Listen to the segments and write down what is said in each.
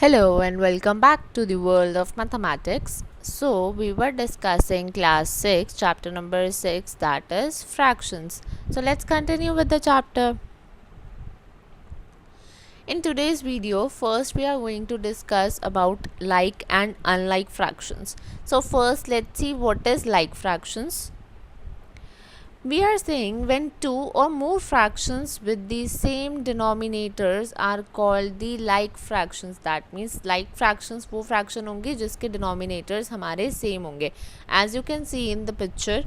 Hello and welcome back to the world of mathematics. So, we were discussing class 6, chapter number 6, that is fractions. So, let's continue with the chapter. In today's video, first we are going to discuss about like and unlike fractions. So, first let's see what is like fractions. We are saying when two or more fractions with the same denominators are called the like fractions. That means like fractions वो fraction होंगे जिसके denominators हमारे same होंगे. As you can see in the picture,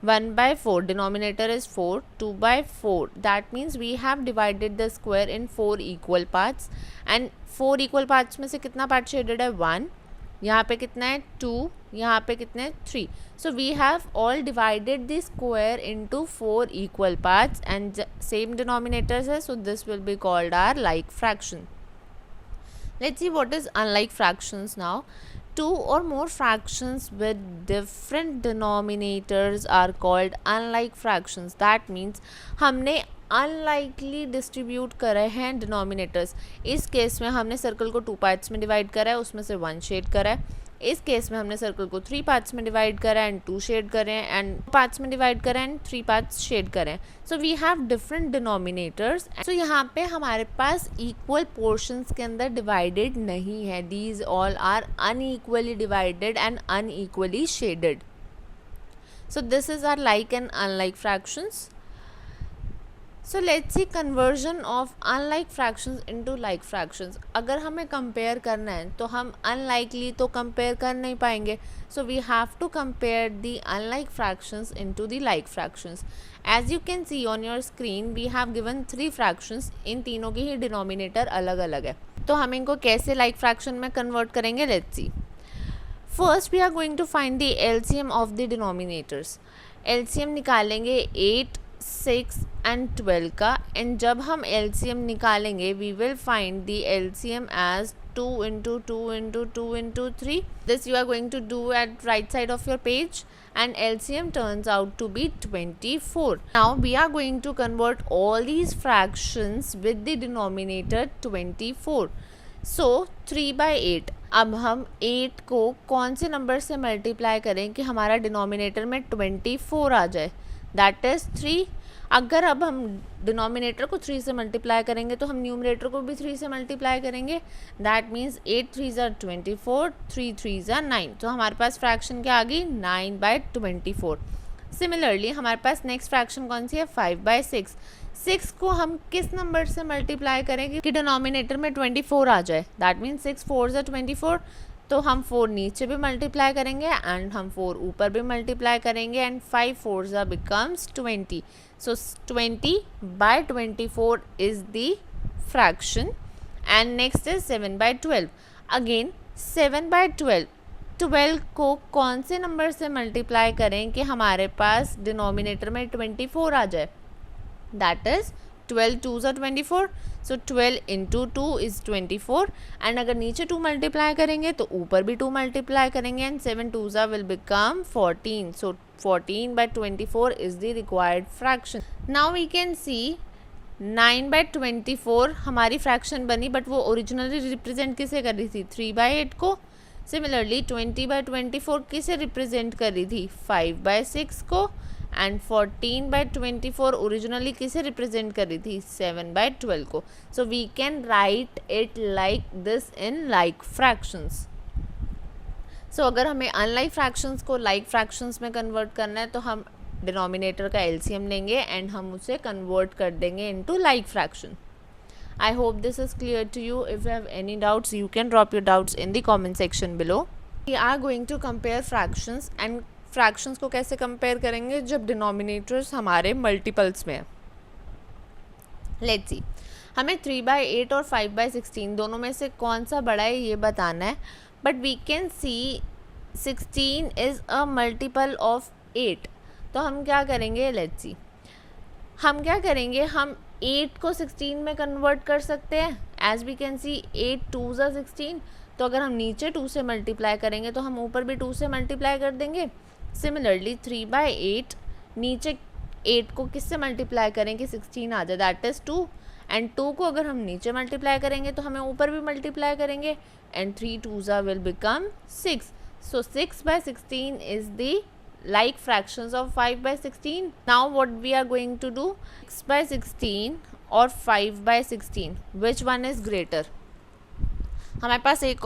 1/4 denominator is 4, 2/4. That means we have divided the square in 4 equal parts and 4 equal parts में से कितना part shaded है 1, यहाँ पे कितना है 2, यहाँ पे कितने हैं 3. So we have all divided the square into 4 equal parts and same denominators है, so this will be called our like fraction. Let's see what is unlike fractions now. Two or more fractions with different denominators are called unlike fractions. That means हमने unlikely distribute करे हैं denominators. इस case में हमने circle को 2 parts में divide करा है, उसमें से 1 शेड करा है. इस केस में हमने सर्कल को 3 पार्ट्स में डिवाइड करा है एंड 2 शेड करें एंड पार्ट्स में डिवाइड करें एंड 3 पार्ट्स शेड करें. So we have different denominators. So यहाँ पे हमारे पास इक्वल पोर्शंस के अंदर डिवाइडेड नहीं है. These all are unequally divided and unequally shaded. So this is are like and unlike fractions. So let's see conversion of unlike fractions into like fractions. अगर हमें compare करना है तो हम अनलाइकली तो कंपेयर कर नहीं पाएंगे. So we have to compare the unlike fractions into the like fractions. As you can see on your screen we have given 3 fractions. इन तीनों की ही डिनोमिनेटर अलग अलग है. तो हम इनको कैसे लाइक फ्रैक्शन में कन्वर्ट करेंगे, let's see. First we are going to find the LCM of the denominators. LCM निकालेंगे 8, 6 एंड 12 का. एंड जब हम LCM निकालेंगे we will find the LCM as 2 into 2 into 2 into 3. This you are going to do at right side of your page and LCM turns out to be 24. Now we are going to convert all these fractions with the denominator 24. So 3/8. अब हम 8 को कौन से number से multiply करें कि हमारा denominator में 24 आ जाए, दैट इज़ 3. अगर अब हम डिनोमिनेटर को 3 से मल्टीप्लाई करेंगे तो हम न्यूमरेटर को भी 3 से मल्टीप्लाई करेंगे. That means 8 3s are 24, 3 3s are 9. तो हमारे पास फ्रैक्शन क्या आ गई 9/24. सिमिलरली हमारे पास नेक्स्ट फ्रैक्शन कौन सी है 5/6. 6 को हम किस नंबर से मल्टीप्लाई करेंगे कि डिनोमिनेटर में 24 आ जाए. That means 6 4s are 24. तो हम 4 नीचे भी मल्टीप्लाई करेंगे एंड हम 4 ऊपर भी मल्टीप्लाई करेंगे and 5 4s becomes 20. So 20/24 is the fraction. And next is 7/12. Again 7/12. 12 को कौन से नंबर से मल्टीप्लाई करें कि हमारे पास डिनोमिनेटर में 24 आ जाए. That is 12 2s are 24. So 12 into 2 is 24. And अगर नीचे 2 मल्टीप्लाई करेंगे तो ऊपर भी 2 मल्टीप्लाई करेंगे and 7 2s will become 14. So 14/24 is the required fraction. Now we can see 9/24 हमारी फ्रैक्शन बनी, बट वो ओरिजिनली रिप्रेजेंट किसे कर रही थी 3/8 को. सिमिलरली 20/24 किसे रिप्रेजेंट कर रही थी 5/6 को. एंड 14/24 ओरिजिनली किसे रिप्रेजेंट कर रही थी 7/12 को. So we can write it like this in like fractions. सो अगर हमें अनलाइक फ्रैक्शंस को लाइक फ्रैक्शंस में कन्वर्ट करना है तो हम डिनोमिनेटर का LCM लेंगे एंड हम उसे कन्वर्ट कर देंगे into like fraction. I hope this is clear to you. If you have any doubts you can drop your doubts in the comment section below. We are going to compare fractions. And fractions को कैसे compare करेंगे जब denominators हमारे multiples में है. Let's see. हमें 3/8 और 5/16 दोनों में से कौन सा बड़ा है ये बताना है. But we can see 16 is a multiple of 8. तो हम क्या करेंगे, लेट्स सी. हम क्या करेंगे, हम 8 को 16 में कन्वर्ट कर सकते हैं. As we can see 8 2s are 16. तो अगर हम नीचे 2 से मल्टीप्लाई करेंगे तो हम ऊपर भी 2 से मल्टीप्लाई कर देंगे. सिमिलरली 3/8 नीचे 8 को किससे मल्टीप्लाई करें कि 16 आ जाए, दैट इज़ 2. एंड 2 को अगर हम नीचे मल्टीप्लाई करेंगे तो हमें ऊपर भी मल्टीप्लाई करेंगे, and 3 2s will become 6. So 6/16 is the like fractions of 5/16. Now what we are going to do, 6/16 और 5/16, which one is greater? हमारे पास एक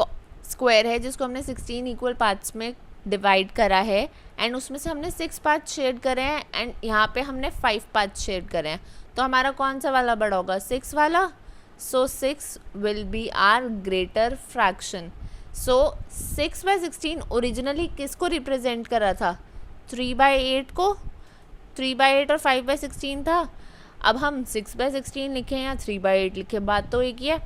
स्क्वायर है जिसको हमने 16 इक्वल पार्ट्स में डिवाइड करा है, एंड उसमें से हमने 6 पार्ट शेड करे हैं, एंड यहाँ पे हमने 5 पार्ट शेड करे हैं. तो हमारा कौन सा वाला बड़ा होगा? 6 वाला. So 6 will be are greater fraction. So 6/16 originally किसको रिप्रेजेंट करा था? 3/8 को. 3/8 और 5/16 था. अब हम 6/16 लिखें या 3/8 लिखे, बात तो एक ही है.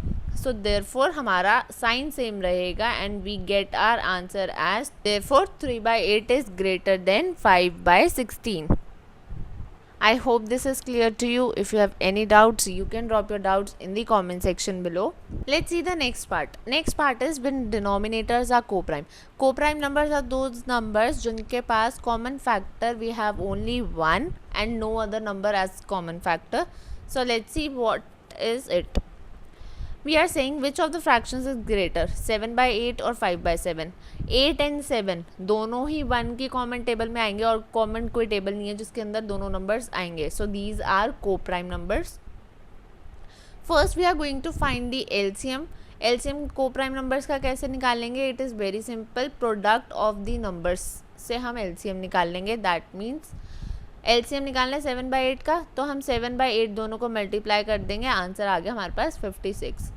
सो देयरफॉर हमारा साइन सेम रहेगा, and we get our answer as therefore 3/8 is greater than 5/16. I hope this is clear to you. If you have any doubts, you can drop your doubts in the comment section below. Let's see the next part. Next part is when denominators are co-prime. Co-prime numbers are those numbers जिनके पास common factor we have only one and no other number as common factor. So let's see what is it. We are saying which of the fractions is greater, 7/8 और 5/7. 8 and 7 दोनों ही 1 की common table में आएंगे, और common कोई table नहीं है जिसके अंदर दोनों नंबर्स आएंगे. So these are coprime numbers. First we are going to find the LCM. LCM coprime numbers का कैसे निकालेंगे? It is very simple. Product of the numbers से हम एलसीएम निकाल लेंगे. दैट मीन्स एलसीएम निकालना है 7/8 का, तो हम 7/8 दोनों को मल्टीप्लाई कर देंगे. आंसर आ गया हमारे पास 56.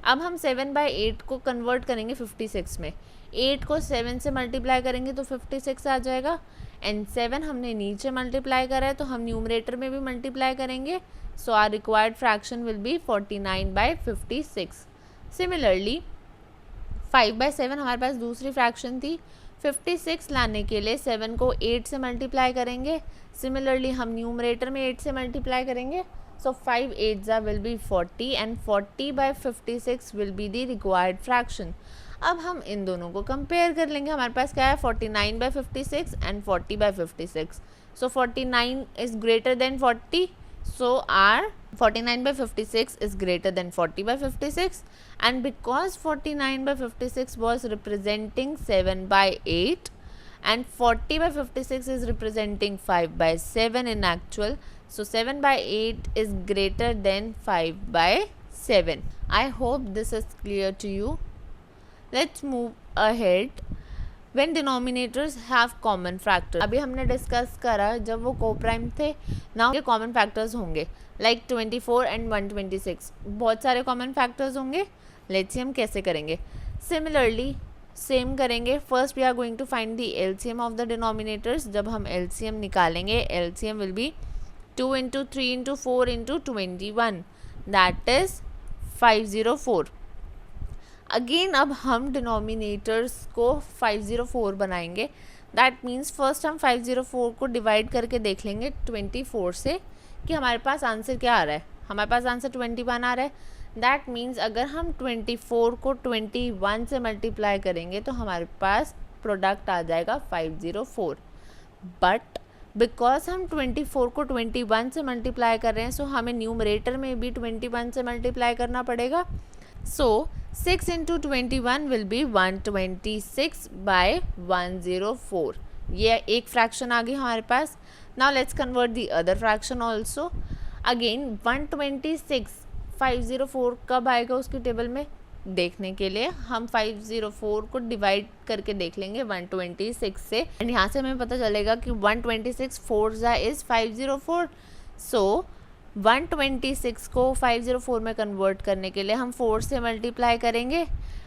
अब हम 7/8 को कन्वर्ट करेंगे 56 में. 8 को 7 से मल्टीप्लाई करेंगे तो 56 आ जाएगा, एंड 7 हमने नीचे मल्टीप्लाई करा है तो हम न्यूमरेटर में भी मल्टीप्लाई करेंगे. So our required fraction will be 49/56. Similarly 5/7 हमारे पास दूसरी फ्रैक्शन थी. 56 लाने के लिए 7 को 8 से मल्टीप्लाई करेंगे. सिमिलरली हम न्यूमरेटर में 8 से मल्टीप्लाई करेंगे. So 5 8s will be 40, and 40/56 will be the required fraction. अब हम इन दोनों को कंपेयर कर लेंगे. हमारे पास क्या है? 49/56 and 40/56. So 49 is greater than 40. So our 49/56 is greater than 40/56, and because 49/56 was representing 7/8 and 40/56 is representing 5/7 in actual, so 7/8 is greater than 5/7. I hope this is clear to you. Let's move ahead. When denominators have common factors. अभी हमने discuss करा जब वो coprime थे, now के common factors होंगे like 24 and 126. बहुत सारे कॉमन फैक्टर्स होंगे. लेट्स सी हम कैसे करेंगे. सिमिलरली सेम करेंगे. First we are going to find the LCM of the denominators. जब हम एलसीएम निकालेंगे, LCM will be 2 × 3 × 4 × 21, that is 504. Again अब हम डिनोमिनेटर्स को 504 बनाएंगे. दैट मीन्स फर्स्ट हम 504 को डिवाइड करके देख लेंगे 24 से कि हमारे पास आंसर क्या आ रहा है. हमारे पास आंसर 21 आ रहा है. दैट मीन्स अगर हम 24 को 21 से मल्टीप्लाई करेंगे तो हमारे पास प्रोडक्ट आ जाएगा 504. बट बिकॉज हम 24 को 21 से मल्टीप्लाई कर रहे हैं, सो हमें न्यूमरेटर में भी 21 से मल्टीप्लाई करना पड़ेगा. So 6 × 21 will be 126/104. ये एक फ्रैक्शन आ गई हमारे पास. Now let's convert the other fraction also. Again 126 504 कब आएगा उसकी टेबल में देखने के लिए हम 504 को डिवाइड करके देख लेंगे 126 से, एंड यहाँ से हमें पता चलेगा कि 126 4 इज़ 504. सो 126 को 504 में कन्वर्ट करने के लिए हम 4 से मल्टीप्लाई करेंगे,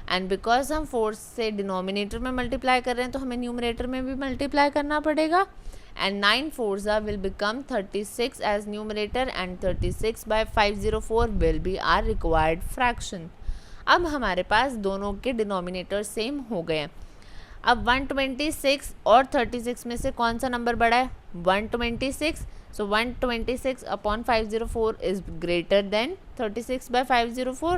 एंड बिकॉज हम 4 से डिनोमिनेटर में मल्टीप्लाई कर रहे हैं तो हमें न्यूमरेटर में भी मल्टीप्लाई करना पड़ेगा, and 9 4s will become 36 as numerator, and 36/504 will be our required fraction. अब हमारे पास दोनों के डिनोमिनेटर सेम हो गए हैं. अब 126 और 36 में से कौन सा नंबर बड़ा है? 126. So 126/504 is greater than 36/504,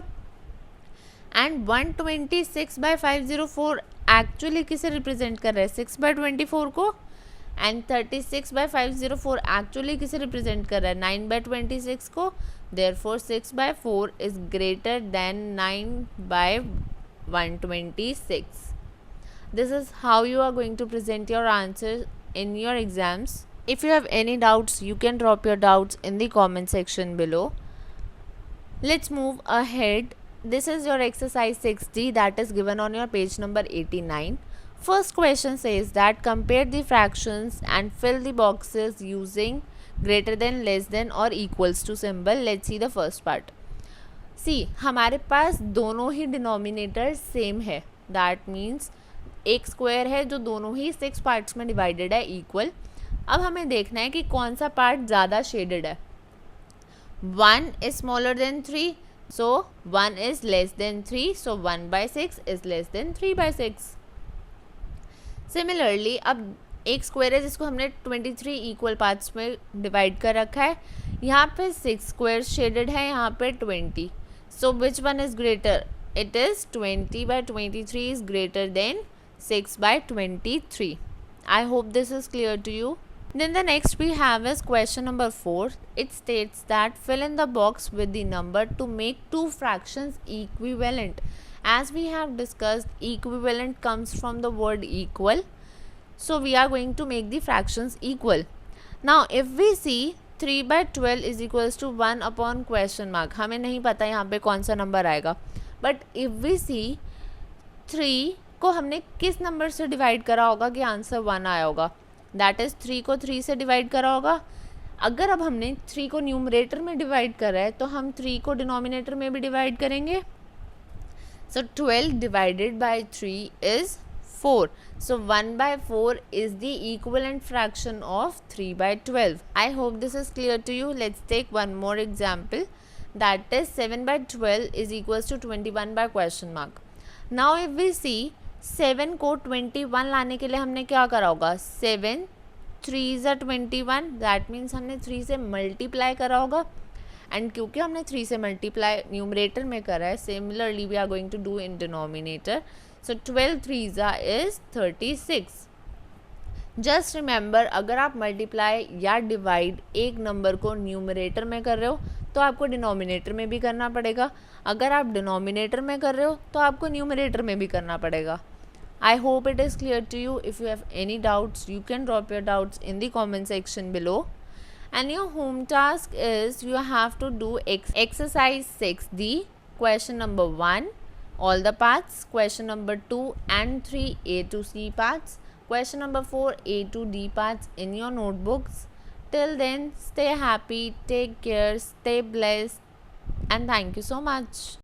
and 126/504 actually किसे रिप्रेजेंट कर रहा है? 6/24 को, एंड 36/504 एक्चुअली किसे रिप्रेजेंट कर रहा है? 9/26 को. Therefore 6 by 4 is greater than 9 by 126. This is how you are going to present your answers in your exams. If you have any doubts, you can drop your doubts in the comment section below. Let's move ahead. This is your exercise 6D that is given on your page number 89. First question says that compare the fractions and fill the boxes using greater than, less than or equals to symbol. Let's see the first part. See, हमारे पास दोनों ही denominator same है. That means एक square है जो दोनों ही 6 parts में divided है equal. अब हमें देखना है कि कौन सा पार्ट ज़्यादा शेडेड है. 1 is smaller than 3, so 1 is less than 3, so 1 by 6 is less than 3 by 6. Similarly अब एक स्क्वायर है जिसको हमने 23 इक्वल पार्ट्स में डिवाइड कर रखा है. यहाँ पे 6 स्क्वायर शेडेड है, यहाँ पे 20. So which one is greater? It is 20 by 23 is greater than 6 by 23. I hope this is clear to you. Then the next we have is question number 4. It states that fill in the box with the number to make two fractions equivalent. As we have discussed, equivalent comes from the word equal. So we are going to make the fractions equal. Now if we see 3 by 12 is equals to 1 upon question mark. हमें नहीं पता यहाँ पे कौन सा number आएगा. But if we see 3 को हमने किस नंबर से डिवाइड करा होगा कि आंसर 1 आया होगा. दैट इज़ 3 को 3 से डिवाइड करा होगा. अगर अब हमने 3 को न्यूमरेटर में डिवाइड करा है तो हम 3 को डिनोमिनेटर में भी डिवाइड करेंगे. सो 12 divided by 3 is 4. So 1 by 4 is the equivalent fraction of 3 by 12. I hope this is clear to you. Let's take one more example. That is 7 by 12 is equals to 21 by question mark. Now if we see 7 को 21 लाने के लिए हमने क्या करा होगा. 7 3 is 21. That means हमने 3 से मल्टीप्लाई करा होगा. एंड क्योंकि हमने 3 से मल्टीप्लाई न्यूमरेटर में करा है, similarly we are going to do in denominator. So 12 3s is 36. Just remember, अगर आप मल्टीप्लाई या डिवाइड एक नंबर को न्यूमरेटर में कर रहे हो तो आपको डिनोमिनेटर में भी करना पड़ेगा. अगर आप डिनोमिनेटर में कर रहे हो तो आपको न्यूमरेटर में भी करना पड़ेगा. I hope it is clear to you. If you have any doubts, you can drop your doubts in the comment section below. And your home task is you have to do exercise 6D, question number 1, all the parts, question number 2 and 3 A to C parts, question number 4 A to D parts in your notebooks. Till then, stay happy, take care, stay blessed, and thank you so much.